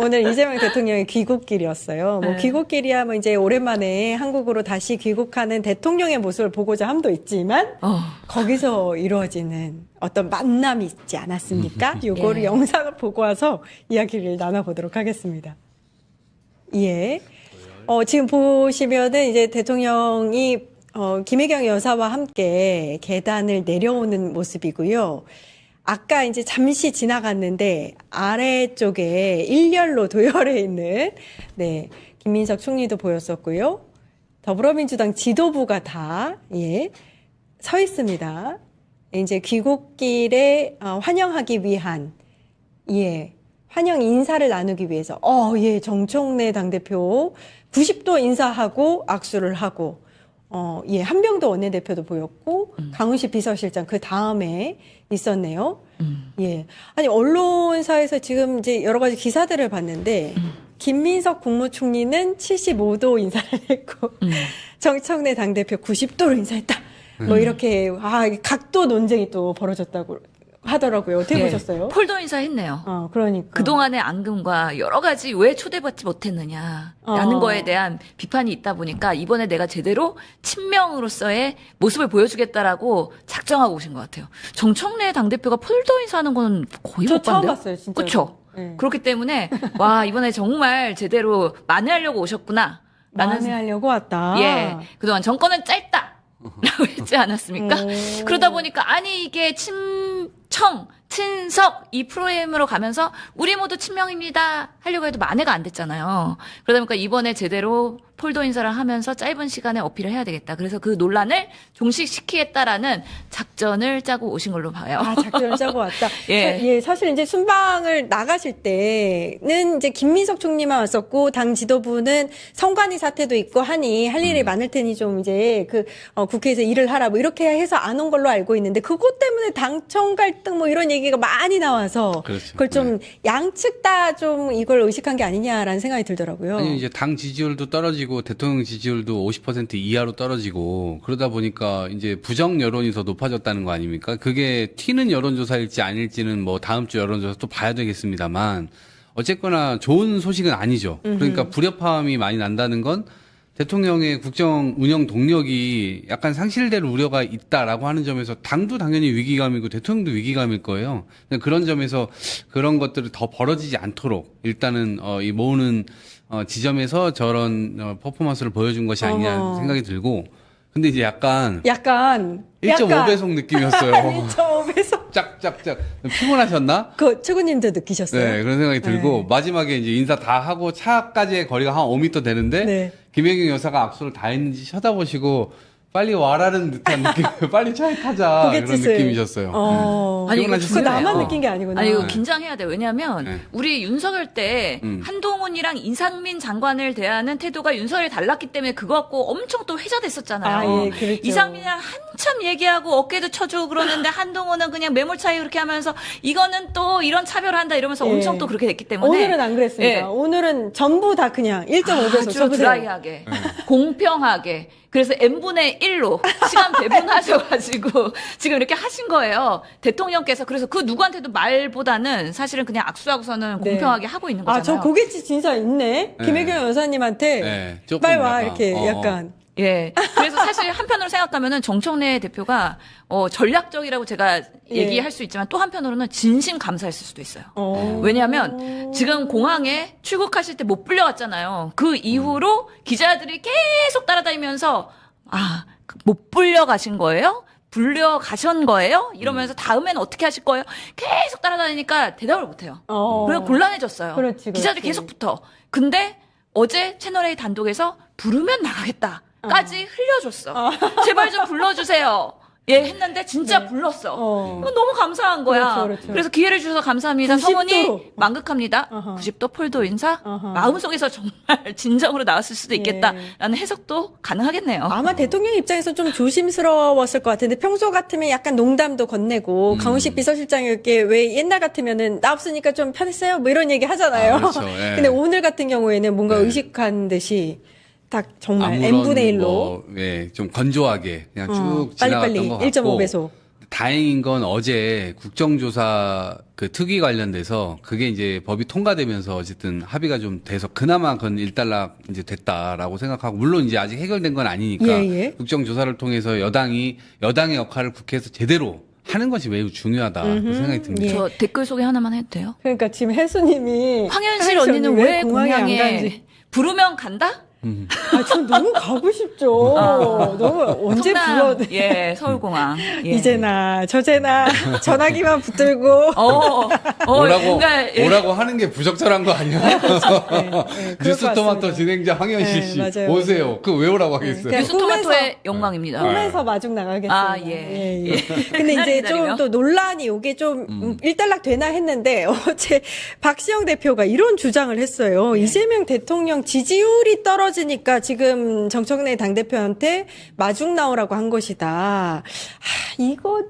오늘 이재명 대통령의 귀국길이었어요. 뭐 네. 귀국길이야 뭐 이제 오랜만에 한국으로 다시 귀국하는 대통령의 모습을 보고자 함도 있지만 거기서 이루어지는 어떤 만남이 있지 않았습니까? 요거를 예. 영상을 보고 와서 이야기를 나눠보도록 하겠습니다. 예. 지금 보시면은 이제 대통령이 김혜경 여사와 함께 계단을 내려오는 모습이고요. 아까 이제 잠시 지나갔는데 아래쪽에 일렬로 도열해 있는 네, 김민석 총리도 보였었고요. 더불어민주당 지도부가 다 서 있습니다. 이제 귀국길에 환영하기 위한 환영 인사를 나누기 위해서 정청래 당대표 90도 인사하고 악수를 하고 한병도 원내대표도 보였고 강훈식 비서실장 그 다음에 있었네요. 아니 언론사에서 지금 이제 여러 가지 기사들을 봤는데 김민석 국무총리는 75도 인사를 했고 정청래 당대표 90도로 인사했다. 뭐 이렇게 각도 논쟁이 또 벌어졌다고 하더라고요. 어떻게 보셨어요? 폴더 인사했네요. 그러니까. 그동안의 앙금과 여러 가지 왜 초대받지 못했느냐라는 거에 대한 비판이 있다 보니까 이번에 내가 제대로 친명으로서의 모습을 보여주겠다라고 작정하고 오신 것 같아요. 정청래 당대표가 폴더 인사하는 건 거의 못 봤는데요. 처음 봤어요, 진짜. 그렇죠. 네. 그렇기 때문에 와 이번에 정말 제대로 만회하려고 오셨구나. 만회하려고 왔다. 그동안 정권은 짧다. 라고 했지 않았습니까? 그러다 보니까 아니 이게 친석 이 프로그램으로 가면서 우리 모두 친명입니다 하려고 해도 만회가 안 됐잖아요. 그러다 보니까 이번에 제대로 폴더 인사를 하면서 짧은 시간에 어필을 해야 되겠다. 그래서 그 논란을 종식시키겠다라는 작전을 짜고 오신 걸로 봐요. 작전을 짜고 왔다. 사실 이제 순방을 나가실 때는 이제 김민석 총리만 왔었고 당 지도부는 성관이 사태도 있고 하니 할 일이 많을 테니 좀 이제 국회에서 일을 하라 뭐 이렇게 해서 안 온 걸로 알고 있는데 그것 때문에 당청 갈등 뭐 이런 얘기가 많이 나와서 그렇죠. 그걸 좀 양측 다 좀 이걸 의식한 게 아니냐라는 생각이 들더라고요. 아니 이제 당 지지율도 떨어지고 대통령 지지율도 50% 이하로 떨어지고 그러다 보니까 이제 부정 여론이 더 높아졌다는 거 아닙니까? 그게 튀는 여론조사일지 아닐지는 뭐 다음 주 여론조사 또 봐야 되겠습니다만 어쨌거나 좋은 소식은 아니죠. 그러니까 불협화음이 많이 난다는 건 대통령의 국정 운영 동력이 약간 상실될 우려가 있다라고 하는 점에서 당도 당연히 위기감이고 대통령도 위기감일 거예요. 그런 점에서 그런 것들이 더 벌어지지 않도록 일단은 이 모으는 지점에서 저런 퍼포먼스를 보여준 것이 아니냐는 생각이 들고 근데 이제 약간 1.5배속 느낌이었어요. 1.5배속. 짝짝짝. 피곤하셨나? 최고님도 느끼셨어요? 네, 그런 생각이 들고 마지막에 이제 인사 다 하고 차까지의 거리가 한 5m 되는데 김혜경 여사가 악수를 다 했는지 쳐다보시고 빨리 와라는 듯한 느낌. 빨리 차에 타자. 그런 느낌이셨어요. 아니, 그 나만 느낀 게 아니구나. 아니, 이거 긴장해야 돼. 왜냐면 우리 윤석열 때 한동훈이랑 이상민 장관을 대하는 태도가 윤석열이 달랐기 때문에 그거 갖고 엄청 또 회자됐었잖아요. 그렇죠. 이상민이랑 한참 얘기하고 어깨도 쳐주고 그러는데 한동훈은 그냥 매몰차게 그렇게 하면서 이거는 또 이런 차별한다 이러면서 엄청 또 그렇게 됐기 때문에 오늘은 안 그랬습니다. 오늘은 전부 다 그냥 1.5배속 아주 드라이하게 공평하게 그래서 n분의 1로 시간 배분하셔가지고 지금 이렇게 하신 거예요. 대통령께서. 그래서 그 누구한테도 말보다는 사실은 그냥 악수하고서는 공평하게 하고 있는 거잖아요. 저 고깃집 진짜 있네. 김혜경 여사님한테 빨리 와 이렇게 약간. 그래서 사실 한편으로 생각하면은 정청래 대표가 전략적이라고 제가 얘기할 수 있지만 또 한편으로는 진심 감사했을 수도 있어요. 왜냐하면 지금 공항에 출국하실 때 못 불려갔잖아요. 그 이후로 기자들이 계속 따라다니면서 못 불려가신 거예요? 불려가신 거예요? 이러면서 다음에는 어떻게 하실 거예요? 계속 따라다니니까 대답을 못해요. 그래서 곤란해졌어요. 그렇지. 기자들이 계속 붙어. 근데 어제 채널A 단독에서 부르면 나가겠다. 까지 흘려줬어. 제발 좀 불러주세요. 했는데 진짜 불렀어. 너무 감사한 거야. 그렇죠. 그래서 기회를 주셔서 감사합니다. 90도. 성원이 만극합니다. 90도 폴더 인사. 마음속에서 정말 진정으로 나왔을 수도 있겠다라는 해석도 가능하겠네요. 아마 대통령 입장에서 좀 조심스러웠을 것 같은데 평소 같으면 약간 농담도 건네고 강훈식 비서실장이 이렇게 왜 옛날 같으면은 나 없으니까 좀 편했어요? 뭐 이런 얘기 하잖아요. 그렇죠. 근데 오늘 같은 경우에는 뭔가 의식한 듯이 딱 정말 n분의 1로 좀 건조하게 그냥 쭉 지나갔던 빨리빨리 것 같고 1.5배속 다행인 건 어제 국정조사 그 특위 관련돼서 그게 이제 법이 통과되면서 어쨌든 합의가 좀 돼서 그나마 그건 일단락 이제 됐다라고 생각하고 물론 이제 아직 해결된 건 아니니까 예. 국정조사를 통해서 여당의 역할을 국회에서 제대로 하는 것이 매우 중요하다고 생각이 듭니다. 예. 저 댓글 소개 하나만 해도 돼요? 그러니까 지금 혜수님이 황현실 언니는 왜 공항에 안 공항에 가는지. 부르면 간다? 전 너무 가고 싶죠. 너무 언제 불러도 예, 서울공항. 예. 이제나 저제나 전화기만 붙들고 뭔가, 예. 오라고 하는 게 부적절한 거 아니야? 뉴스토마토 진행자 황현실 씨 맞아요. 오세요. 그 왜 오라고 하겠어요? 그냥 뉴스토마토의 영광입니다. 꿈에서 마중 나가겠습니다. 아, 예. 근데 이제 좀 기다리며. 또 논란이 이게 좀 일단락 되나 했는데 어제 박시영 대표가 이런 주장을 했어요. 이재명 대통령 지지율이 떨어지니까 지금 정청래 당대표한테 마중 나오라고 한 것이다. 이거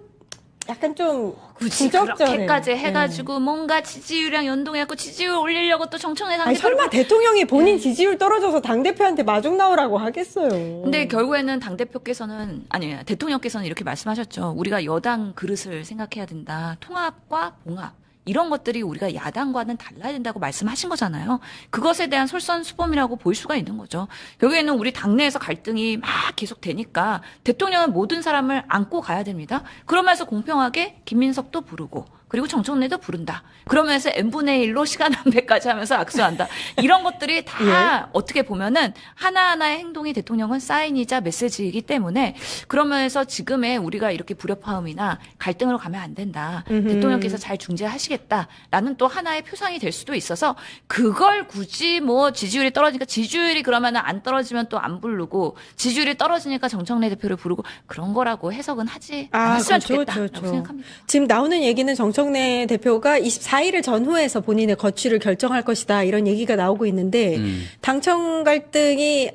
약간 좀 굳이 부적절해. 그렇게까지 해가지고 뭔가 지지율이랑 연동해갖고 지지율 올리려고 또 정청래 아니, 당대표. 설마 대통령이 본인 지지율 떨어져서 당대표한테 마중 나오라고 하겠어요. 근데 결국에는 당대표께서는, 아니, 대통령께서는 이렇게 말씀하셨죠. 우리가 여당 그릇을 생각해야 된다. 통합과 봉합. 이런 것들이 우리가 야당과는 달라야 된다고 말씀하신 거잖아요. 그것에 대한 솔선수범이라고 볼 수가 있는 거죠. 여기에는 우리 당내에서 갈등이 막 계속 되니까 대통령은 모든 사람을 안고 가야 됩니다. 그러면서 공평하게 김민석도 부르고 그리고 정청래도 부른다. 그러면서 n분의 1로 시간 안배까지 하면서 악수한다. 이런 것들이 다 어떻게 보면은 하나하나의 행동이 대통령은 사인이자 메시지이기 때문에 그러면서 지금의 우리가 이렇게 불협화음이나 갈등으로 가면 안 된다. 대통령께서 잘 중재하시겠다라는 또 하나의 표상이 될 수도 있어서 그걸 굳이 뭐 지지율이 떨어지니까 지지율이 그러면은 안 떨어지면 또 안 부르고 지지율이 떨어지니까 정청래 대표를 부르고 그런 거라고 해석은 하지 않았으면 좋겠다라고 생각합니다. 지금 나오는 얘기는 정청래 대표가 24일을 전후해서 본인의 거취를 결정할 것이다 이런 얘기가 나오고 있는데 당청 갈등이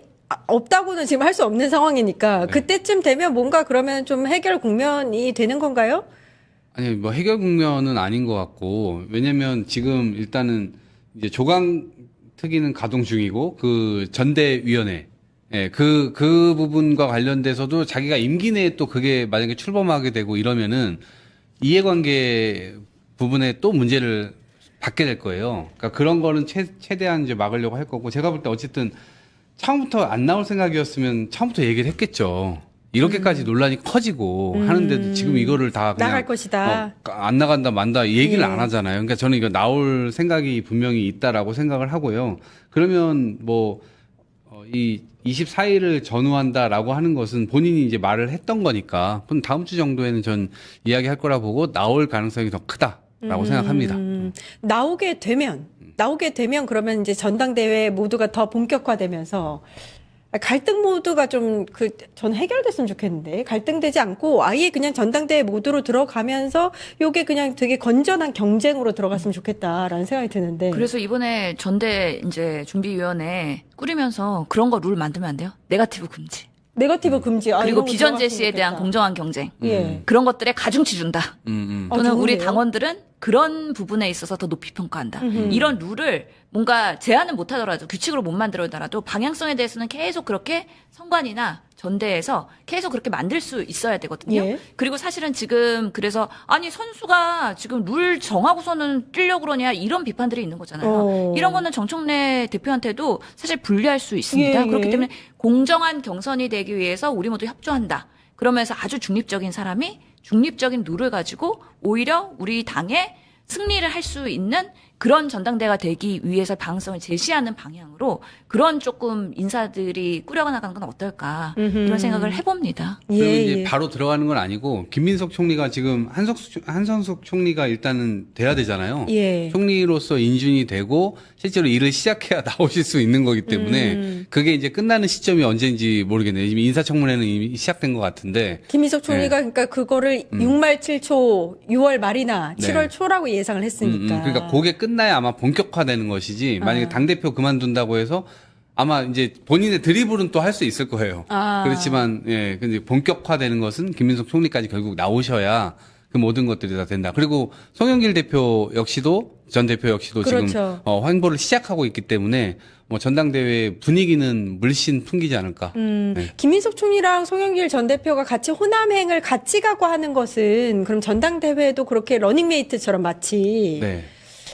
없다고는 지금 할 수 없는 상황이니까 그때쯤 되면 뭔가 그러면 좀 해결 국면이 되는 건가요? 아니 뭐 해결 국면은 아닌 것 같고 왜냐면 지금 일단은 이제 조강 특위는 가동 중이고 그 전대위원회 그 부분과 관련돼서도 자기가 임기 내에 또 그게 만약에 출범하게 되고 이러면은 이해관계 부분에 또 문제를 받게 될 거예요. 그러니까 그런 거는 최대한 이제 막으려고 할 거고 제가 볼 때 어쨌든 처음부터 안 나올 생각이었으면 처음부터 얘기를 했겠죠. 이렇게까지 논란이 커지고 하는데도 지금 이거를 다 그냥 나갈 것이다. 안 나간다 만다 얘기를 안 하잖아요. 그러니까 저는 이거 나올 생각이 분명히 있다라고 생각을 하고요. 그러면 이 24일을 전후한다라고 하는 것은 본인이 이제 말을 했던 거니까 그럼 다음 주 정도에는 전 이야기할 거라 보고 나올 가능성이 더 크다라고 생각합니다. 나오게 되면 그러면 이제 전당대회 모두가 더 본격화되면서 갈등 모드가 좀 전 해결됐으면 좋겠는데 갈등되지 않고 아예 그냥 전당대회 모드로 들어가면서 요게 그냥 되게 건전한 경쟁으로 들어갔으면 좋겠다라는 생각이 드는데. 그래서 이번에 전대 이제 준비위원회 꾸리면서 그런 거 룰 만들면 안 돼요? 네거티브 금지. 네거티브 금지. 그리고 이런 거 비전 들어갔으면 제시에 대한 좋겠다. 공정한 경쟁. 예. 그런 것들에 가중치 준다. 또는 우리 좋은데요? 당원들은 그런 부분에 있어서 더 높이 평가한다. 이런 룰을 뭔가 제한은 못 하더라도 규칙으로 못 만들어더라도 방향성에 대해서는 계속 그렇게 선관위나 전대에서 계속 그렇게 만들 수 있어야 되거든요. 예. 그리고 사실은 지금 그래서 아니 선수가 지금 룰 정하고서는 뛰려고 그러냐 이런 비판들이 있는 거잖아요. 이런 거는 정청래 대표한테도 사실 불리할 수 있습니다. 예, 그렇기 예. 때문에 공정한 경선이 되기 위해서 우리 모두 협조한다. 그러면서 아주 중립적인 사람이 중립적인 룰을 가지고 오히려 우리 당에 승리를 할 수 있는 그런 전당대가 되기 위해서 방향성을 제시하는 방향으로 그런 조금 인사들이 꾸려나가는 건 어떨까 그런 생각을 해봅니다. 그리고 이제 예. 바로 들어가는 건 아니고 김민석 총리가 지금 한성숙 총리가 일단은 돼야 되잖아요. 예. 총리로서 인준이 되고 실제로 일을 시작해야 나오실 수 있는 거기 때문에 그게 이제 끝나는 시점이 언제인지 모르겠네요. 지금 인사청문회는 이미 시작된 것 같은데 김희석 총리가 그러니까 그거를 6말 7초, 6월 말이나 7월 초라고 예상을 했으니까. 그러니까 그게 끝나야 아마 본격화되는 것이지 만약에 당대표 그만둔다고 해서 아마 이제 본인의 드리블은 또 할 수 있을 거예요. 그렇지만 예, 근데 본격화되는 것은 김민석 총리까지 결국 나오셔야 그 모든 것들이 다 된다. 그리고 송영길 대표 역시도 전 대표 역시도 그렇죠. 지금 행보를 시작하고 있기 때문에 뭐 전당대회 분위기는 물씬 풍기지 않을까. 네. 김민석 총리랑 송영길 전 대표가 같이 호남행을 같이 가고 하는 것은 그럼 전당대회도 그렇게 러닝메이트처럼 마치 네.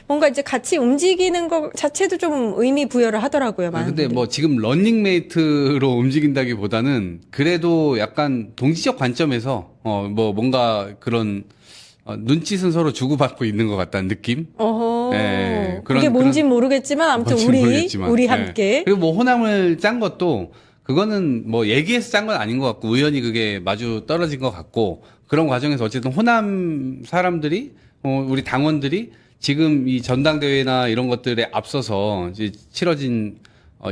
뭔가 이제 같이 움직이는 것 자체도 좀 의미 부여를 하더라고요. 많은 근데 분들이. 뭐 지금 런닝메이트로 움직인다기보다는 그래도 약간 동지적 관점에서 뭐 뭔가 그런 눈짓은 서로 주고받고 있는 것 같다는 느낌? 어허. 네, 그게 뭔진 모르겠지만 아무튼 우리 네. 함께. 그리고 뭐 호남을 짠 것도 그거는 뭐 얘기해서 짠 건 아닌 것 같고 우연히 그게 마주 떨어진 것 같고 그런 과정에서 어쨌든 호남 사람들이 우리 당원들이 지금 이 전당대회나 이런 것들에 앞서서 이제 치러진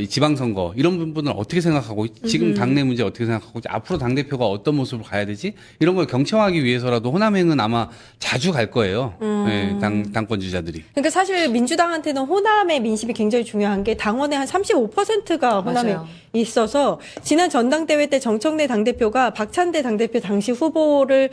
이 지방선거 이런 부분을 어떻게 생각하고 지금 당내 문제 어떻게 생각하고 앞으로 당대표가 어떤 모습으로 가야 되지 이런 걸 경청하기 위해서라도 호남행은 아마 자주 갈 거예요. 네, 당권 주자들이. 그러니까 사실 민주당한테는 호남의 민심이 굉장히 중요한 게 당원의 한 35%가 호남에 맞아요. 있어서 지난 전당대회 때 정청래 당대표가 박찬대 당대표 당시 후보를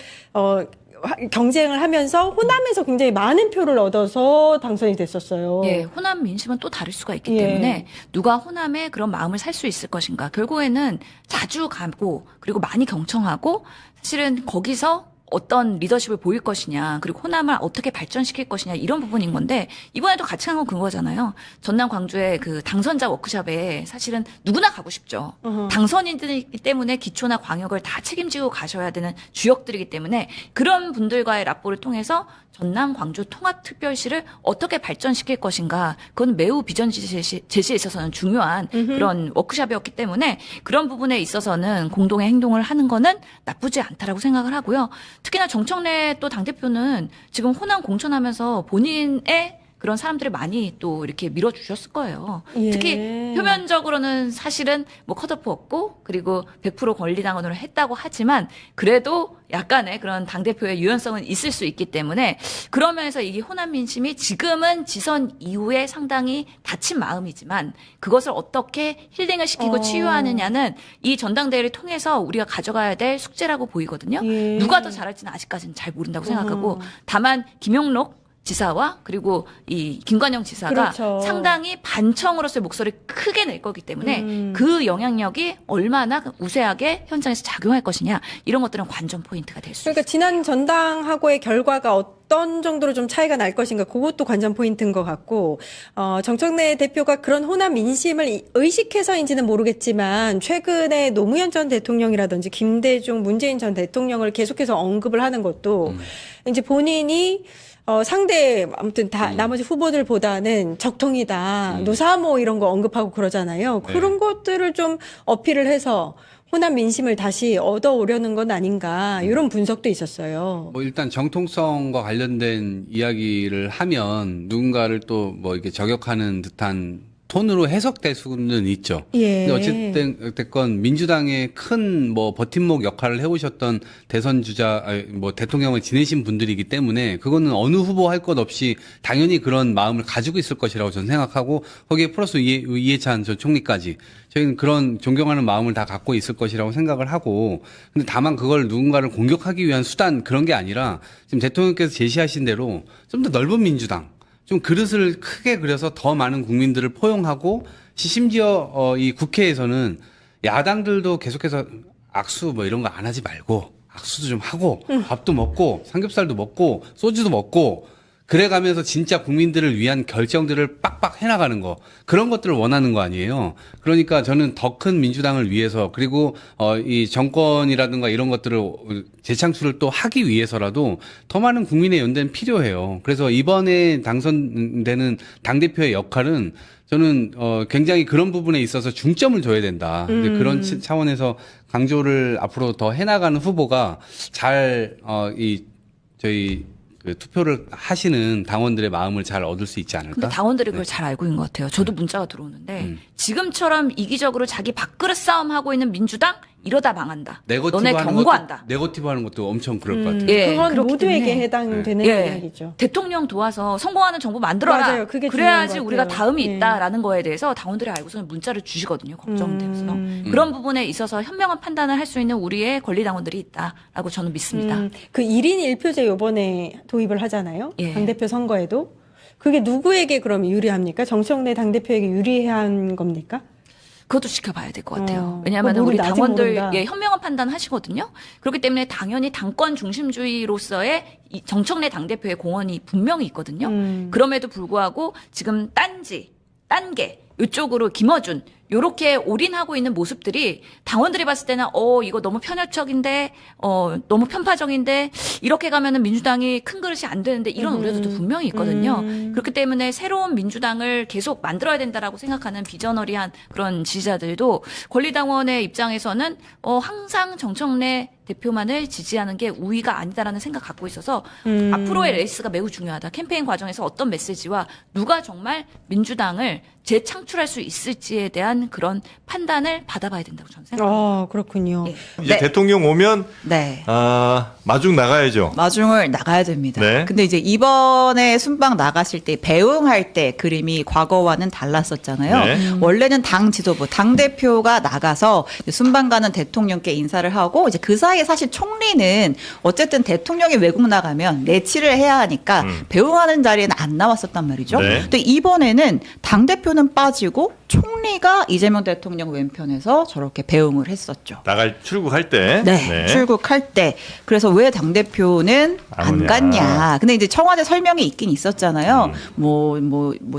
경쟁을 하면서 호남에서 굉장히 많은 표를 얻어서 당선이 됐었어요. 예, 호남 민심은 또 다를 수가 있기 예. 때문에 누가 호남에 그런 마음을 살 수 있을 것인가. 결국에는 자주 가고 그리고 많이 경청하고 사실은 거기서 어떤 리더십을 보일 것이냐, 그리고 호남을 어떻게 발전시킬 것이냐, 이런 부분인 건데, 이번에도 같이 간 건 그거잖아요. 전남 광주의 그 당선자 워크숍에 사실은 누구나 가고 싶죠. 당선인들이기 때문에 기초나 광역을 다 책임지고 가셔야 되는 주역들이기 때문에 그런 분들과의 라포를 통해서 전남 광주 통합특별시를 어떻게 발전시킬 것인가, 그건 매우 비전 제시에 있어서는 중요한 그런 워크숍이었기 때문에 그런 부분에 있어서는 공동의 행동을 하는 거는 나쁘지 않다라고 생각을 하고요. 특히나 정청래 또 당대표는 지금 호남 공천하면서 본인의 그런 사람들을 많이 또 이렇게 밀어주셨을 거예요. 예. 특히 표면적으로는 사실은 뭐 컷오프 없고 그리고 100% 권리당원으로 했다고 하지만 그래도 약간의 그런 당대표의 유연성은 있을 수 있기 때문에 그런 면에서 이게 호남 민심이 지금은 지선 이후에 상당히 다친 마음이지만 그것을 어떻게 힐링을 시키고 치유하느냐는 이 전당대회를 통해서 우리가 가져가야 될 숙제라고 보이거든요. 예. 누가 더 잘할지는 아직까지는 잘 모른다고 생각하고 다만 김용록 지사와 그리고 이 김관영 지사가 그렇죠. 상당히 반청으로서의 목소리를 크게 낼 거기 때문에 그 영향력이 얼마나 우세하게 현장에서 작용할 것이냐 이런 것들은 관전 포인트가 될 수 있습니다. 그러니까 지난 전당하고의 결과가 어떤 정도로 좀 차이가 날 것인가 그것도 관전 포인트인 것 같고 정청래 대표가 그런 호남 민심을 의식해서인지는 모르겠지만 최근에 노무현 전 대통령이라든지 김대중 문재인 전 대통령을 계속해서 언급을 하는 것도 이제 본인이 상대 아무튼 다 나머지 후보들보다는 적통이다. 노사모 이런 거 언급하고 그러잖아요. 그런 것들을 좀 어필을 해서 호남 민심을 다시 얻어오려는 건 아닌가 이런 분석도 있었어요. 뭐 일단 정통성과 관련된 이야기를 하면 누군가를 또 뭐 이렇게 저격하는 듯한 톤으로 해석될 수는 있죠. 예. 근데 어쨌든 됐건 민주당의 큰 뭐 버팀목 역할을 해오셨던 대선 주자, 뭐 대통령을 지내신 분들이기 때문에 그거는 어느 후보 할 것 없이 당연히 그런 마음을 가지고 있을 것이라고 저는 생각하고 거기에 플러스 이해찬 전 총리까지 저희는 그런 존경하는 마음을 다 갖고 있을 것이라고 생각을 하고 근데 다만 그걸 누군가를 공격하기 위한 수단 그런 게 아니라 지금 대통령께서 제시하신 대로 좀 더 넓은 민주당 좀 그릇을 크게 그려서 더 많은 국민들을 포용하고 심지어 이 국회에서는 야당들도 계속해서 악수 뭐 이런 거 안 하지 말고 악수도 좀 하고 밥도 먹고 삼겹살도 먹고 소주도 먹고 그래가면서 진짜 국민들을 위한 결정들을 빡빡 해나가는 거 그런 것들을 원하는 거 아니에요. 그러니까 저는 더 큰 민주당을 위해서 그리고 이 정권이라든가 이런 것들을 재창출을 또 하기 위해서라도 더 많은 국민의 연대는 필요해요. 그래서 이번에 당선되는 당대표의 역할은 저는 굉장히 그런 부분에 있어서 중점을 둬야 된다. 근데 그런 차원에서 강조를 앞으로 더 해나가는 후보가 잘 저희 그 투표를 하시는 당원들의 마음을 잘 얻을 수 있지 않을까? 근데 당원들이 그걸 잘 알고 있는 것 같아요. 저도 문자가 들어오는데 지금처럼 이기적으로 자기 밥그릇 싸움하고 있는 민주당 이러다 망한다. 너네 경고한다. 네거티브 하는 것도 엄청 그럴 것 같아요. 예, 그건 그렇기 모두에게 때문에. 해당되는 예. 이야기죠. 대통령 도와서 성공하는 정부 만들어라. 맞아요. 그게 그래야지 중요한 것 우리가 같아요. 다음이 예. 있다라는 거에 대해서 당원들이 알고서는 문자를 주시거든요. 걱정돼서. 그런 부분에 있어서 현명한 판단을 할 수 있는 우리의 권리당원들이 있다라고 저는 믿습니다. 그 1인 1표제 요번에 도입을 하잖아요. 예. 당대표 선거에도. 그게 누구에게 그럼 유리합니까? 정청래 당대표에게 유리한 겁니까? 그것도 지켜봐야 될 것 같아요. 왜냐하면 우리 당원들 현명한 판단 하시거든요. 그렇기 때문에 당연히 당권 중심주의로서의 이 정청래 당대표의 공헌이 분명히 있거든요. 그럼에도 불구하고 지금 딴개 이쪽으로 김어준 요렇게 올인하고 있는 모습들이 당원들이 봤을 때는 이거 너무 편협적인데 너무 편파적인데 이렇게 가면은 민주당이 큰 그릇이 안 되는데 이런 우려도 분명히 있거든요. 그렇기 때문에 새로운 민주당을 계속 만들어야 된다라고 생각하는 비저너리한 그런 지지자들도 권리당원의 입장에서는 항상 정청래 대표만을 지지하는 게 우위가 아니다라는 생각 갖고 있어서 앞으로의 레이스가 매우 중요하다. 캠페인 과정에서 어떤 메시지와 누가 정말 민주당을 재창출할 수 있을지에 대한 그런 판단을 받아봐야 된다고 저는 생각합니다. 그렇군요. 예. 이제 대통령 오면 네. 마중 나가야죠. 마중을 나가야 됩니다. 네. 근데 이제 이번에 순방 나가실 때 배웅할 때 그림이 과거와는 달랐었잖아요. 네. 원래는 당 지도부, 당 대표가 나가서 순방 가는 대통령께 인사를 하고 이제 그 사이에 사실 총리는 어쨌든 대통령이 외국 나가면 내치를 해야 하니까 배웅하는 자리에는 안 나왔었단 말이죠. 네. 근데 이번에는 당 대표는 빠지고 총리가 이재명 대통령 왼편에서 저렇게 배웅을 했었죠. 출국할 때. 네, 출국할 때. 그래서 왜 당대표는 안 오냐. 갔냐. 근데 이제 청와대 설명이 있긴 있었잖아요. 뭐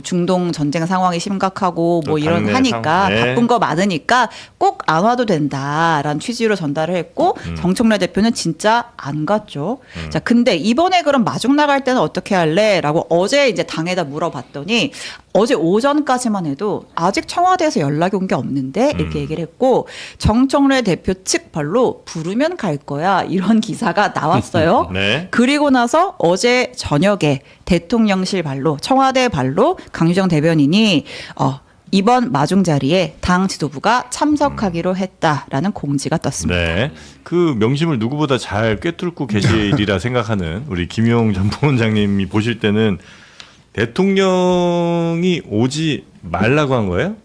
중동 전쟁 상황이 심각하고 뭐 이런 당내 하니까 네. 바쁜 거 많으니까 꼭 안 와도 된다라는 취지로 전달을 했고 정청래 대표는 진짜 안 갔죠. 자, 근데 이번에 그럼 마중 나갈 때는 어떻게 할래? 라고 어제 이제 당에다 물어봤더니 어제 오전까지만 해도 아직 청와대에서 연락이 온 게 없는데 이렇게 얘기를 했고 정청래 대표 측 발로 부르면 갈 거야 이런 기사가 나왔어요. 네. 그리고 나서 어제 저녁에 대통령실 발로 청와대 발로 강유정 대변인이 이번 마중 자리에 당 지도부가 참석하기로 했다라는 공지가 떴습니다. 네. 그 명심을 누구보다 잘 꿰뚫고 계시리라 생각하는 우리 김용 전 부원장님이 보실 때는 대통령이 오지 말라고 한 거예요?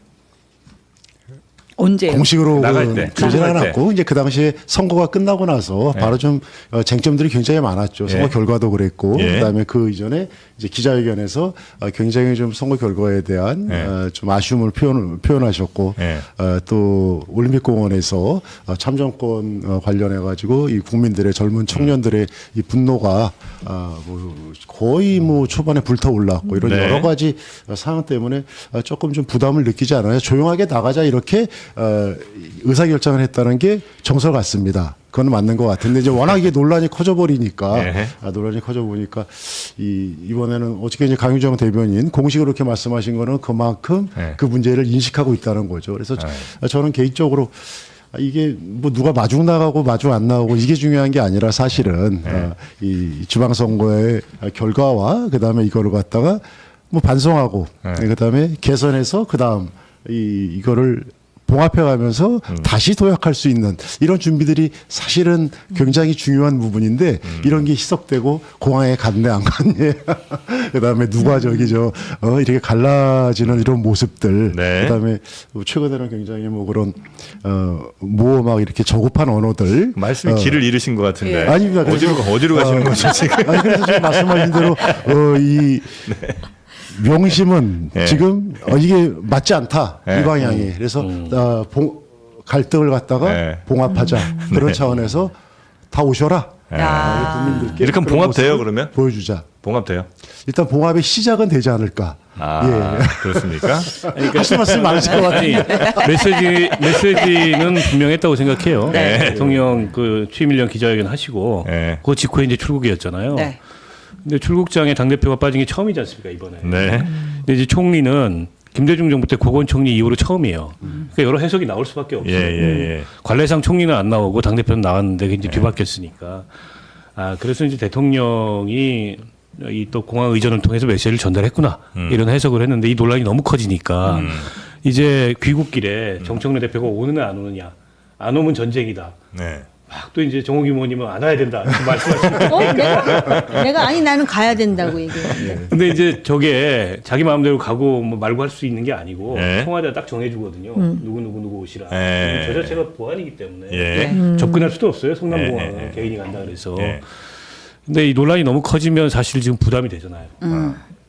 언제요? 공식으로 나갈 때. 그러진 나갈 때. 않았고 이제 그 당시에 선거가 끝나고 나서 네. 바로 좀 쟁점들이 굉장히 많았죠. 선거 예. 결과도 그랬고 예. 그다음에 그 이전에 이제 기자회견에서 굉장히 좀 선거 결과에 대한 예. 좀 아쉬움을 표현하셨고 예. 또 올림픽공원에서 참정권 관련해 가지고 이 국민들의 젊은 청년들의 이 분노가 뭐 거의 뭐 초반에 불타올랐고 이런 네. 여러 가지 상황 때문에 조금 좀 부담을 느끼지 않아요. 조용하게 나가자 이렇게 의사결정을 했다는 게 정설 같습니다. 그건 맞는 것 같은데 이제 워낙 이게 논란이 커져버리니까 네. 논란이 커져보니까 이번에는 어떻게 이제 강유정 대변인 공식으로 이렇게 말씀하신 거는 그만큼 네. 그 문제를 인식하고 있다는 거죠. 그래서 저는 개인적으로 이게 뭐 누가 마중 나가고 마중 안 나오고 이게 중요한 게 아니라 사실은 이 지방선거의 결과와 그다음에 이거를 갖다가 뭐 반성하고 그다음에 개선해서 그다음 이거를 봉합해가면서 다시 도약할 수 있는 이런 준비들이 사실은 굉장히 중요한 부분인데 이런 게 희석되고 공항에 갔네 안 갔네 그다음에 누가 이렇게 갈라지는 이런 모습들 네. 그다음에 최근에는 굉장히 뭐 그런 막 이렇게 저급한 언어들 말씀이 길을 잃으신 것 같은데. 아닙니다. 어디로 가시는 거죠 지금? 아니 그래서 지금 말씀하신 대로 이 명심은 네. 지금 이게 맞지 않다 네. 이 방향이 그래서 갈등을 갖다가 네. 봉합하자 그런 차원에서 다 오셔라 야. 국민들께 이렇게 하면 그런 봉합돼요, 모습을 그러면? 보여주자. 봉합돼요? 일단 봉합의 시작은 되지 않을까. 그렇습니까? 하실 말씀 많으실 것 같아요. 메시지는 분명했다고 생각해요. 네. 대통령 그 취임일령 기자회견 하시고 네. 그 직후에 이제 출국이었잖아요. 네. 근데 출국장에 당대표가 빠진 게 처음이지 않습니까, 이번에. 네. 근데 이제 총리는 김대중 정부 때 고건 총리 이후로 처음이에요. 그러니까 여러 해석이 나올 수밖에 없어요. 예. 관례상 총리는 안 나오고 당대표는 나왔는데 그게 이제 뒤바뀌었으니까. 그래서 이제 대통령이 이 또 공항 의전을 통해서 메시지를 전달했구나. 이런 해석을 했는데 이 논란이 너무 커지니까 이제 귀국길에 정청래 대표가 오느냐 안 오느냐. 안 오면 전쟁이다. 네. 막 또 이제 정호기 의원님은 안 와야 된다. 이렇게 말씀하시는데. 내가 아니 나는 가야 된다고 얘기해. 근데 이제 저게 자기 마음대로 가고 뭐 말고 할 수 있는 게 아니고 네. 청와대가 딱 정해주거든요. 누구 오시라. 네. 저 자체가 보안이기 때문에 예. 접근할 수도 없어요. 성남공항은 네. 개인이 간다 그래서. 예. 근데 이 논란이 너무 커지면 사실 지금 부담이 되잖아요.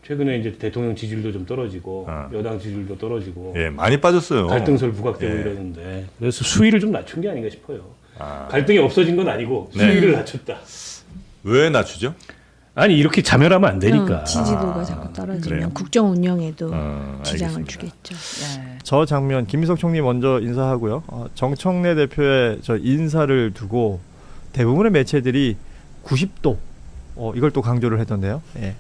최근에 이제 대통령 지지율도 좀 떨어지고 여당 지지율도 떨어지고 예, 많이 빠졌어요. 갈등설 부각되고 예. 이러는데 그래서 수위를 좀 낮춘 게 아닌가 싶어요. 갈등이 없어진 건 아니고 네. 수위를 낮췄다. 왜 낮추죠? 아니 이렇게 자멸하면 안 되니까. 지지도가 자꾸 떨어지면 그래요? 국정 운영에도 지장을 알겠습니다. 주겠죠. 네. 저 장면 김민석 총리 먼저 인사하고요. 정청래 대표의 저 인사를 두고 대부분의 매체들이 90도 이걸 또 강조를 했던데요. 예.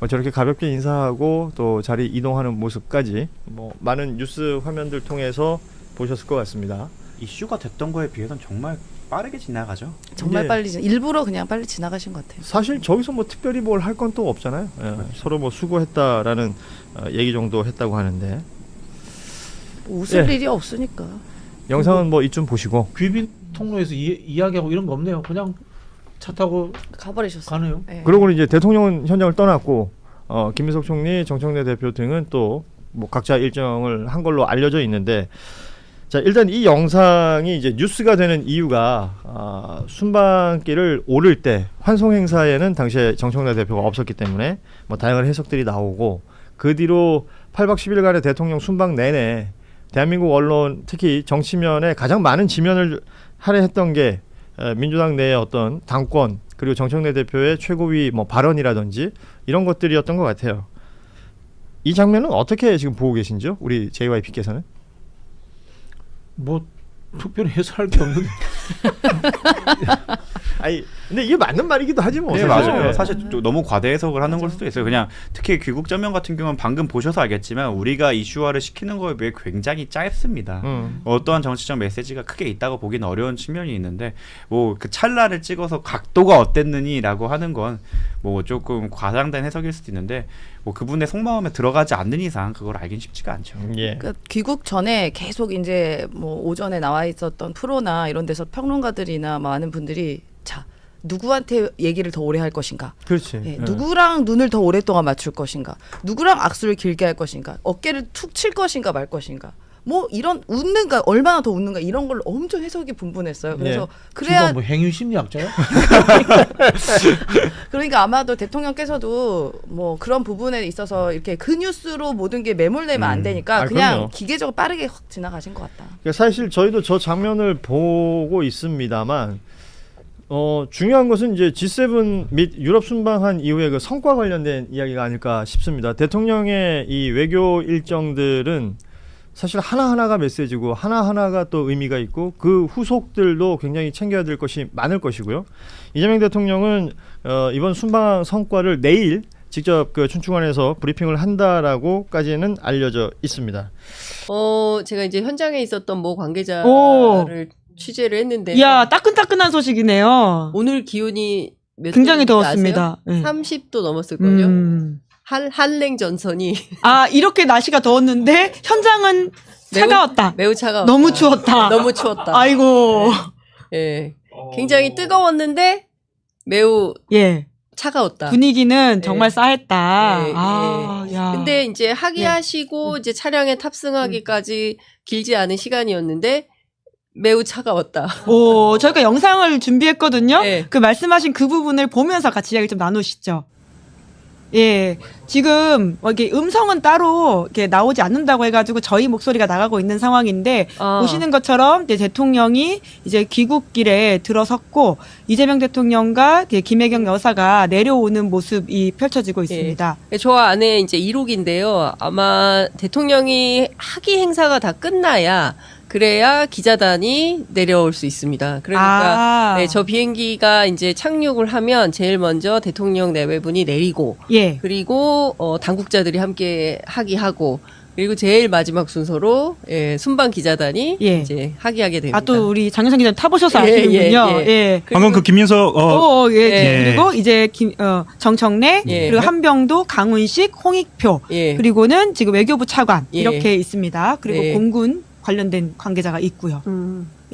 저렇게 가볍게 인사하고 또 자리 이동하는 모습까지 많은 뉴스 화면들 통해서 보셨을 것 같습니다. 이슈가 됐던 거에 비해서는 정말 빠르게 지나가죠. 정말 이게 빨리 일부러 그냥 빨리 지나가신 것 같아요. 사실 저기서 특별히 뭘 할 건 또 없잖아요. 예, 서로 수고했다라는 얘기 정도 했다고 하는데 웃을 일이 없으니까. 영상은 이쯤 보시고 귀빈 통로에서 이야기하고 이런 거 없네요. 그냥 차 타고 가버리셨어요. 가네요. 네. 그러고 이제 대통령은 현장을 떠났고 김민석 총리, 정청래 대표 등은 또 각자 일정을 한 걸로 알려져 있는데 자 일단 이 영상이 이제 뉴스가 되는 이유가 순방길을 오를 때 환송 행사에는 당시에 정청래 대표가 없었기 때문에 다양한 해석들이 나오고 그 뒤로 8박 10일간의 대통령 순방 내내 대한민국 언론 특히 정치면에 가장 많은 지면을 할애했던 게 민주당 내의 어떤 당권 그리고 정청래 대표의 최고위 발언이라든지 이런 것들이었던 것 같아요. 이 장면은 어떻게 지금 보고 계신지요? 우리 JYP께서는? 특별히 해설할 게 없는데. 아니 근데 이게 맞는 말이기도 하지 뭐. 네, 사실. 맞아요. 사실 좀 너무 과대 해석을 하는 걸 수도 있어요. 그냥 특히 귀국 전면 같은 경우는 방금 보셔서 알겠지만 우리가 이슈화를 시키는 거에 비해 굉장히 짧습니다. 어떠한 정치적 메시지가 크게 있다고 보기는 어려운 측면이 있는데 그 찰나를 찍어서 각도가 어땠느니라고 하는 건 조금 과장된 해석일 수도 있는데 그분의 속마음에 들어가지 않는 이상 그걸 알긴 쉽지가 않죠. 예. 그러니까 귀국 전에 계속 이제 오전에 나와 있었던 프로나 이런 데서 평론가들이나 많은 분들이 자 누구한테 얘기를 더 오래 할 것인가? 그렇지. 네, 누구랑 눈을 더 오랫동안 맞출 것인가? 누구랑 악수를 길게 할 것인가? 어깨를 툭 칠 것인가 말 것인가? 이런 웃는가 얼마나 더 웃는가 이런 걸 엄청 해석이 분분했어요. 그래서 그래야 행위심리학자요? 그러니까 아마도 대통령께서도 그런 부분에 있어서 이렇게 그 뉴스로 모든 게 매몰되면 안 되니까 그냥 그럼요. 기계적으로 빠르게 확 지나가신 것 같다. 그러니까 사실 저희도 저 장면을 보고 있습니다만 중요한 것은 이제 G7 및 유럽 순방한 이후에 그 성과 관련된 이야기가 아닐까 싶습니다. 대통령의 이 외교 일정들은 사실 하나하나가 메시지고 하나하나가 또 의미가 있고 그 후속들도 굉장히 챙겨야 될 것이 많을 것이고요. 이재명 대통령은 이번 순방 성과를 내일 직접 춘추관에서 브리핑을 한다라고까지는 알려져 있습니다. 제가 이제 현장에 있었던 관계자를 취재를 했는데 이야, 따끈따끈한 소식이네요. 오늘 기온이 굉장히 더웠습니다. 네. 30도 넘었을걸요. 한랭 전선이 이렇게 날씨가 더웠는데 현장은 차가웠다. 매우 차가웠다. 너무 추웠다. 너무 추웠다. 아이고. 예. 굉장히 뜨거웠는데 매우 차가웠다. 분위기는 정말 싸했다. 야. 근데 이제 항의하시고 이제 차량에 탑승하기까지 길지 않은 시간이었는데 매우 차가웠다. 저희가 영상을 준비했거든요. 그 말씀하신 그 부분을 보면서 같이 이야기 좀 나누시죠. 예, 지금 이게 음성은 따로 이렇게 나오지 않는다고 해가지고 저희 목소리가 나가고 있는 상황인데 보시는 것처럼 이제 대통령이 이제 귀국길에 들어섰고 이재명 대통령과 김혜경 여사가 내려오는 모습이 펼쳐지고 있습니다. 저 안에 이제 1호기인데요. 아마 대통령이 학위 행사가 다 끝나야 그래야 기자단이 내려올 수 있습니다. 그러니까 저 비행기가 이제 착륙을 하면 제일 먼저 대통령 내외분이 내리고 그리고 당국자들이 함께 학위하고 그리고 제일 마지막 순서로 순방 기자단이 이제 학위하게 됩니다. 또 우리 장윤선 기자님 타보셔서 아시는군요. 방금 그 김민석 그리고 이제 정청래 그리고 한병도, 강훈식, 홍익표 그리고는 지금 외교부 차관 이렇게 있습니다. 그리고 공군 관련된 관계자가 있고요.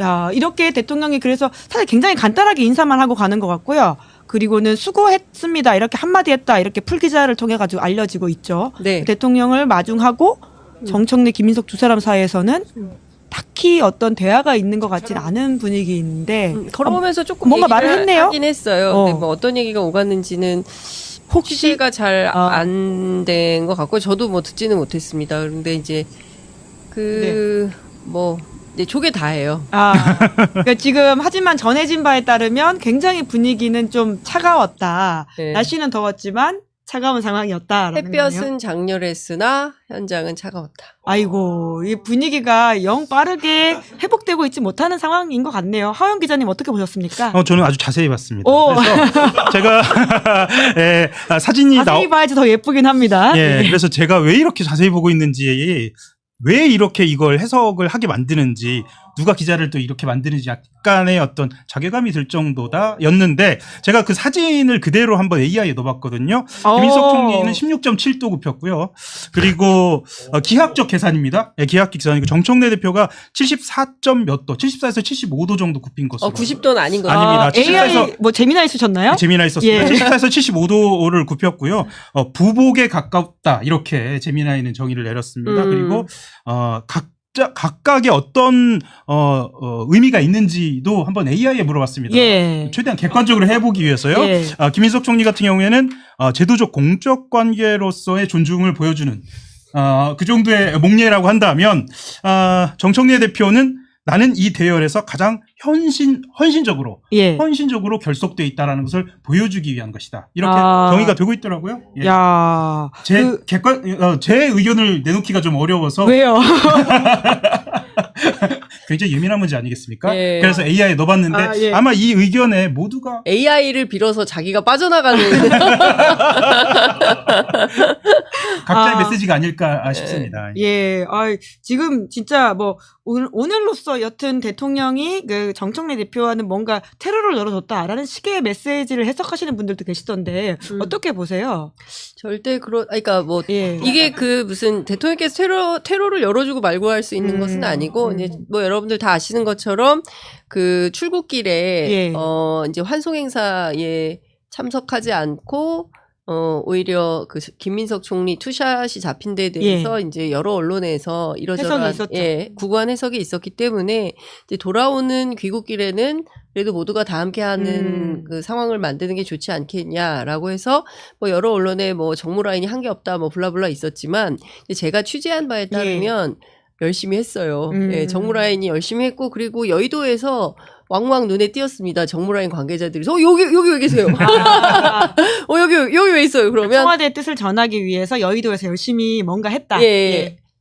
야, 이렇게 대통령이 그래서 사실 굉장히 간단하게 인사만 하고 가는 것 같고요. 그리고는 수고했습니다. 이렇게 한마디 했다. 이렇게 풀기자를 통해 가지고 알려지고 있죠. 대통령을 마중하고 정청래, 김민석 두 사람 사이에서는 딱히 어떤 대화가 있는 것 같지는 않은 분위기인데 걸어오면서 조금 뭔가 말을 했네요. 하긴 했어요. 근데 어떤 얘기가 오갔는지는 혹시 취재가 잘 안 된 것 같고 저도 뭐 듣지는 못했습니다. 그런데 이제 이제 저게 다예요. 그러니까 지금 하지만 전해진 바에 따르면 굉장히 분위기는 좀 차가웠다. 네. 날씨는 더웠지만 차가운 상황이었다라는 햇볕은 거네요. 장렬했으나 현장은 차가웠다. 아이고, 이 분위기가 영 빠르게 회복되고 있지 못하는 상황인 것 같네요. 하영 기자님 어떻게 보셨습니까? 저는 아주 자세히 봤습니다. 그래서 제가 사진이 자세히 봐야지 더 예쁘긴 합니다. 그래서 제가 왜 이렇게 자세히 보고 있는지, 왜 이렇게 이걸 해석을 하게 만드는지, 누가 기자를 또 이렇게 만드는지 약간의 어떤 자괴감이 들 정도다였는데, 제가 그 사진을 그대로 한번 AI에 넣어봤거든요. 김인석 총리는 16.7도 굽혔고요. 그리고 기하학적 계산입니다. 기하학적 계산이고 정청래 대표가 74점 몇 도, 74에서 75도 정도 굽힌 것으로. 90도는 아닌 거죠. 아닙니다. AI 뭐 재미나이 쓰셨나요? 재미나이 썼습니다. 74에서 75도를 굽혔고요. 부복에 가깝다 이렇게 재미나이는 정의를 내렸습니다. 그리고 각각의 어떤 의미가 있는지도 한번 AI에 물어봤습니다. 최대한 객관적으로 해보기 위해서요. 김인석 총리 같은 경우에는 제도적 공적 관계로서의 존중을 보여주는 그 정도의 목례라고 한다면, 정청래 대표는 나는 이 대열에서 가장 헌신적으로 결속돼 있다라는 것을 보여주기 위한 것이다. 이렇게 정의가 되고 있더라고요. 제 의견을 내놓기가 좀 어려워서. 왜요? 굉장히 예민한 문제 아니겠습니까? 그래서 AI에 넣어봤는데 아마 이 의견에 모두가 AI를 빌어서 자기가 빠져나가는 각자의 메시지가 아닐까 싶습니다. 지금 진짜 뭐 오늘로써 여튼 대통령이 그 정청래 대표와는 뭔가 테러를 열어줬다라는 식의 메시지를 해석하시는 분들도 계시던데 어떻게 보세요? 절대 그러니까 뭐 이게 그 무슨 대통령께서 테러를 열어주고 말고 할 수 있는 것은 아니고 이제 뭐 여러분들 다 아시는 것처럼 그 출국길에 이제 환송 행사에 참석하지 않고 오히려 그 김민석 총리 투샷이 잡힌 데에 대해서 이제 여러 언론에서 이러저러한 구구한 해석이 있었기 때문에 이제 돌아오는 귀국길에는 그래도 모두가 다 함께하는 그 상황을 만드는 게 좋지 않겠냐라고 해서 뭐 여러 언론에 뭐 정무라인이 한 게 없다 뭐 블라블라 있었지만 제가 취재한 바에 따르면 열심히 했어요. 정무라인이 열심히 했고 그리고 여의도에서 왕왕 눈에 띄었습니다. 정무라인 관계자들이 여기 왜 계세요? 여기 왜 있어요? 그러면 청와대의 뜻을 전하기 위해서 여의도에서 열심히 뭔가 했다.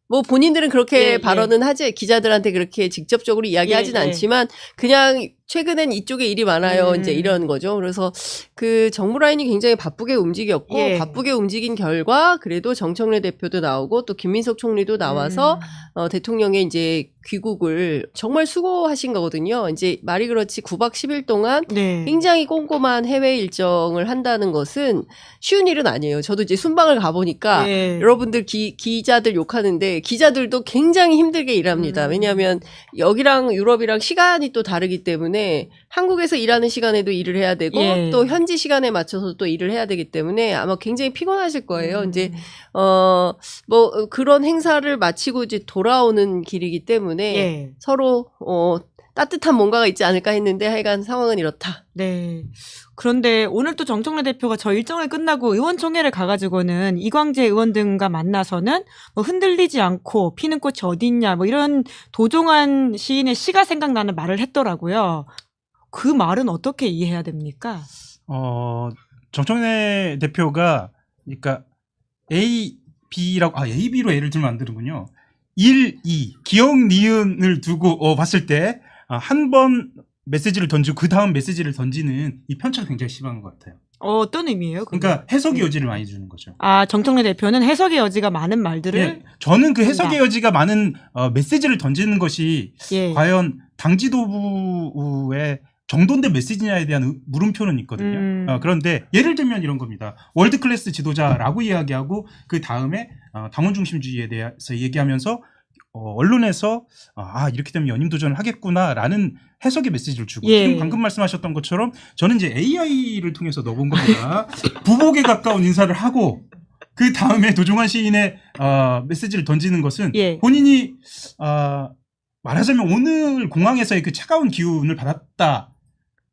뭐 본인들은 그렇게 발언은 하지 기자들한테 그렇게 직접적으로 이야기하진 않지만 그냥 최근엔 이쪽에 일이 많아요. 이제 이런 거죠. 그래서 그 정무라인이 굉장히 바쁘게 움직였고 바쁘게 움직인 결과 그래도 정청래 대표도 나오고 또 김민석 총리도 나와서 대통령의 이제 귀국을 정말 수고하신 거거든요. 이제 말이 그렇지 9박 10일 동안 굉장히 꼼꼼한 해외 일정을 한다는 것은 쉬운 일은 아니에요. 저도 이제 순방을 가보니까 여러분들 기자들 욕하는데 기자들도 굉장히 힘들게 일합니다. 왜냐하면 여기랑 유럽이랑 시간이 또 다르기 때문에 한국에서 일하는 시간에도 일을 해야 되고 또 현지 시간에 맞춰서 또 일을 해야 되기 때문에 아마 굉장히 피곤하실 거예요. 이제 뭐 그런 행사를 마치고 이제 돌아오는 길이기 때문에 서로 따뜻한 뭔가가 있지 않을까 했는데 하여간 상황은 이렇다. 그런데 오늘 또 정청래 대표가 저 일정을 끝나고 의원총회를 가가지고는 이광재 의원 등과 만나서는 뭐 흔들리지 않고 피는 꽃이 어디 있냐 뭐 이런 도종환 시인의 시가 생각나는 말을 했더라고요. 그 말은 어떻게 이해해야 됩니까? 정청래 대표가 그러니까 AB로 예를 들면 안 되는군요. 1, 2 기억 니은을 두고 봤을 때 한 번 메시지를 던지고 그 다음 메시지를 던지는 이 편차가 굉장히 심한 것 같아요. 어떤 의미예요? 그게? 그러니까 해석의 여지를 많이 주는 거죠. 정청래 대표는 해석의 여지가 많은 말들을 저는 그 해석의 여지가 많은 메시지를 던지는 것이 과연 당 지도부의 정돈된 메시지냐에 대한 물음표는 있거든요. 그런데 예를 들면 이런 겁니다. 월드클래스 지도자라고 이야기하고 그 다음에 당원 중심주의에 대해서 얘기하면서 언론에서 이렇게 되면 연임 도전을 하겠구나라는 해석의 메시지를 주고 지금 방금 말씀하셨던 것처럼 저는 이제 AI를 통해서 넣어본 겁니다. 부복에 가까운 인사를 하고 그 다음에 도종환 시인의 메시지를 던지는 것은 본인이 말하자면 오늘 공항에서의 그 차가운 기운을 받았다.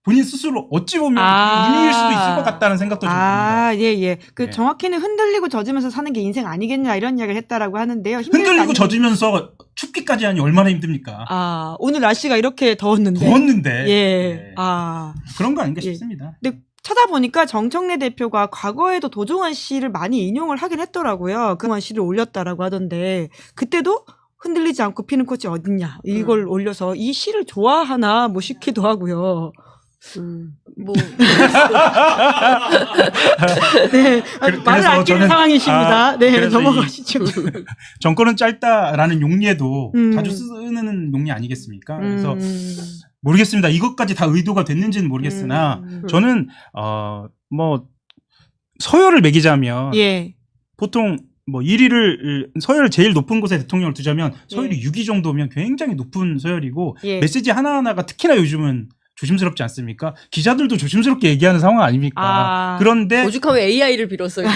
본인 스스로 어찌 보면 의미일 수도 있을 것 같다는 생각도 좀 듭니다. 예. 그 네. 정확히는 흔들리고 젖으면서 사는 게 인생 아니겠냐 이런 이야기를 했다라고 하는데요. 흔들리고 젖으면서 춥기까지 하니 얼마나 힘듭니까? 오늘 날씨가 이렇게 더웠는데. 예. 네. 그런 거 아닌가 싶습니다. 근데 찾아보니까 정청래 대표가 과거에도 도종환 씨를 많이 인용을 하긴 했더라고요. 도종환 씨를 올렸다라고 하던데 그때도 흔들리지 않고 피는 꽃이 어딨냐 이걸 올려서 이 시를 좋아하나 뭐 싶기도 하고요. 뭐. 네. 말을 아끼는 상황이십니다. 네, 넘어가시죠. 정권은 짧다라는 용례도 자주 쓰는 용례 아니겠습니까? 그래서 모르겠습니다. 이것까지 다 의도가 됐는지는 모르겠으나 저는 뭐 서열을 매기자면 보통 뭐 1위를 서열 제일 높은 곳에 대통령을 두자면 서열이 6위 정도면 굉장히 높은 서열이고 메시지 하나하나가 특히나 요즘은 조심스럽지 않습니까? 기자들도 조심스럽게 얘기하는 상황 아닙니까? 그런데 오죽하면 AI를 빌었어요.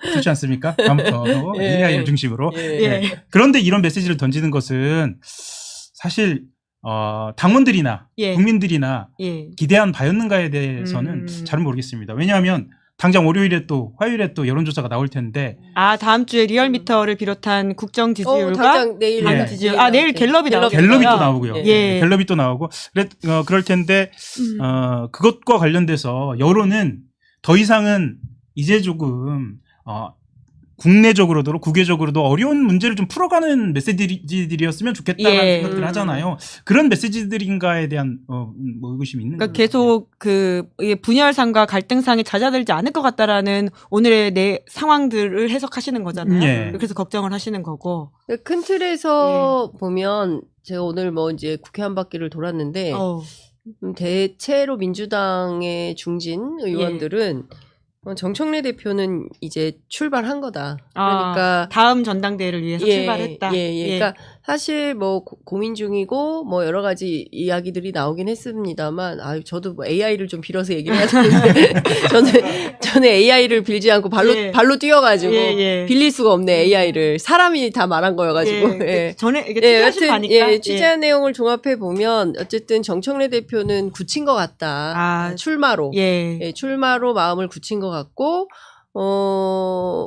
그렇지 않습니까? 다음부터 AI를 중심으로. 그런데 이런 메시지를 던지는 것은 사실 당원들이나 국민들이나 기대한 바였는가에 대해서는 잘 모르겠습니다. 왜냐하면 당장 월요일에 또 화요일에 또 여론조사가 나올 텐데 다음 주에 리얼미터를 비롯한 국정 지지율과 당장 내일 지지율 내일 갤럽이 나오고 갤럽이 또 나오고요. 갤럽이 또 나오고 그럴 텐데 그것과 관련돼서 여론은 더 이상은 이제 조금 국내적으로도 국외적으로도 어려운 문제를 좀 풀어가는 메시지들이었으면 좋겠다라는 생각들 하잖아요. 그런 메시지들인가에 대한 뭐 의구심이 있는 거죠. 그러니까 계속 그 분열상과 갈등상이 잦아들지 않을 것 같다라는 오늘의 상황들을 해석하시는 거잖아요. 그래서 걱정을 하시는 거고. 큰 틀에서 보면 제가 오늘 뭐 이제 국회 한 바퀴를 돌았는데 대체로 민주당의 중진 의원들은 정청래 대표는 이제 출발한 거다. 그러니까 다음 전당대회를 위해서 출발했다. 그러니까 사실 뭐 고민 중이고 뭐 여러 가지 이야기들이 나오긴 했습니다만, 저도 뭐 AI를 좀 빌어서 얘기를 해야 되는데 저는 AI를 빌지 않고 발로 뛰어가지고 빌릴 수가 없네 AI를. 사람이 다 말한 거여가지고. 전에 이게 취재하신 바니까. 취재한 내용을 종합해 보면 어쨌든 정청래 대표는 굳힌 것 같다. 출마로. 출마로 마음을 굳힌 것 같고,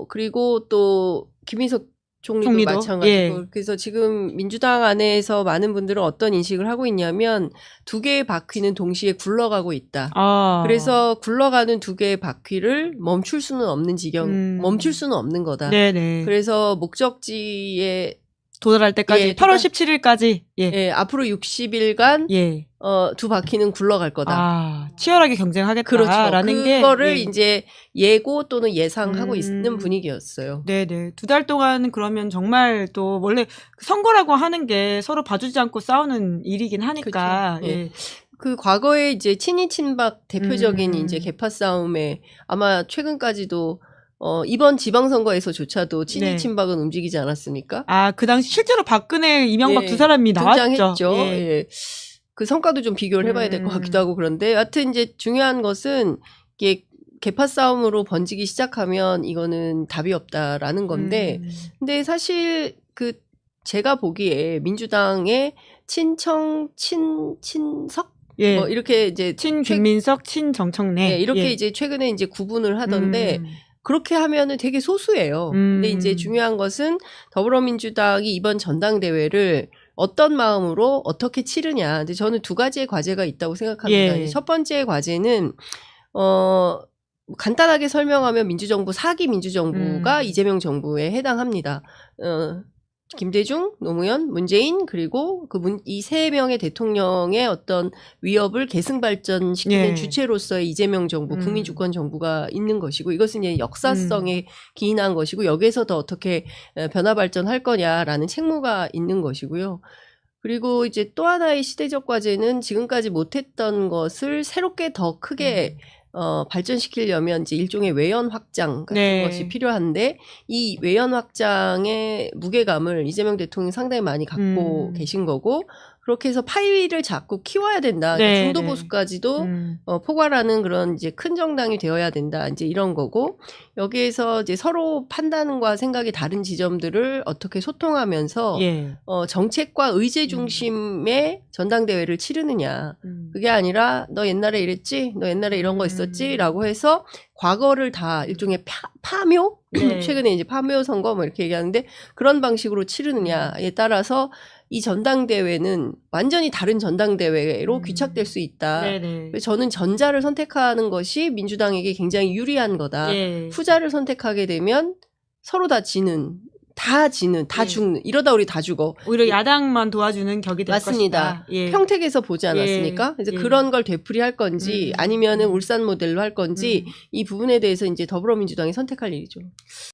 그리고 또 김인석 총리도 마찬가지고. 그래서 지금 민주당 안에서 많은 분들은 어떤 인식을 하고 있냐면 두 개의 바퀴는 동시에 굴러가고 있다. 그래서 굴러가는 두 개의 바퀴를 멈출 수는 없는 멈출 수는 없는 거다. 그래서 목적지에 도달할 때까지 8월 17일까지 앞으로 60일간 두 바퀴는 굴러갈 거다. 치열하게 경쟁하겠다라는 게 그거를 이제 예고 또는 예상하고 있는 분위기였어요. 네네. 2달 동안 그러면 정말 또 원래 선거라고 하는 게 서로 봐주지 않고 싸우는 일이긴 하니까. 그 과거에 이제 친이 친박 대표적인 이제 계파 싸움에 아마 최근까지도 이번 지방선거에서조차도 친이 친박은 움직이지 않았습니까? 그 당시 실제로 박근혜, 이명박 두 사람이 나왔죠. 등장했죠. 그 성과도 좀 비교를 해봐야 될 것 같기도 하고 그런데 하여튼 이제 중요한 것은 이게 계파 싸움으로 번지기 시작하면 이거는 답이 없다라는 건데 근데 사실 제가 보기에 민주당의 친석 뭐 이렇게 이제 김민석, 정청래 이렇게 이제 최근에 이제 구분을 하던데 그렇게 하면은 되게 소수예요. 근데 이제 중요한 것은 더불어민주당이 이번 전당대회를 어떤 마음으로 어떻게 치르냐. 근데 저는 두 가지의 과제가 있다고 생각합니다. 첫 번째 과제는 간단하게 설명하면 사기 민주정부가 이재명 정부에 해당합니다. 김대중, 노무현, 문재인 그리고 이 세 명의 대통령의 어떤 위협을 계승발전시키는 주체로서의 이재명 정부, 국민주권 정부가 있는 것이고 이것은 이제 역사성에 기인한 것이고 여기에서 더 어떻게 변화 발전할 거냐라는 책무가 있는 것이고요. 그리고 이제 또 하나의 시대적 과제는 지금까지 못했던 것을 새롭게 더 크게 발전시키려면 이제 일종의 외연 확장 같은 것이 필요한데 이 외연 확장의 무게감을 이재명 대통령이 상당히 많이 갖고 계신 거고 그렇게 해서 파이를 자꾸 키워야 된다. 네, 중도 네. 보수까지도 포괄하는 그런 이제 큰 정당이 되어야 된다. 이제 이런 거고 여기에서 이제 서로 판단과 생각이 다른 지점들을 어떻게 소통하면서 예. 정책과 의제 중심의 전당대회를 치르느냐. 그게 아니라 너 옛날에 이랬지, 너 옛날에 이런 거 있었지라고 해서 과거를 다 일종의 파묘? 네. 최근에 이제 파묘 선거 뭐 이렇게 얘기하는데 그런 방식으로 치르느냐에 따라서 이 전당대회는 완전히 다른 전당대회로 귀착될 수 있다. 네네. 그래서 저는 전자를 선택하는 것이 민주당에게 굉장히 유리한 거다. 예. 후자를 선택하게 되면 서로 다 지는, 다 죽는. 이러다 우리 다 죽어. 오히려 야당만 도와주는 격이 될 맞습니다. 것이다. 예. 평택에서 보지 않았습니까? 그래서 예. 그런 걸 되풀이할 건지 아니면은 울산 모델로 할 건지 이 부분에 대해서 이제 더불어민주당이 선택할 일이죠.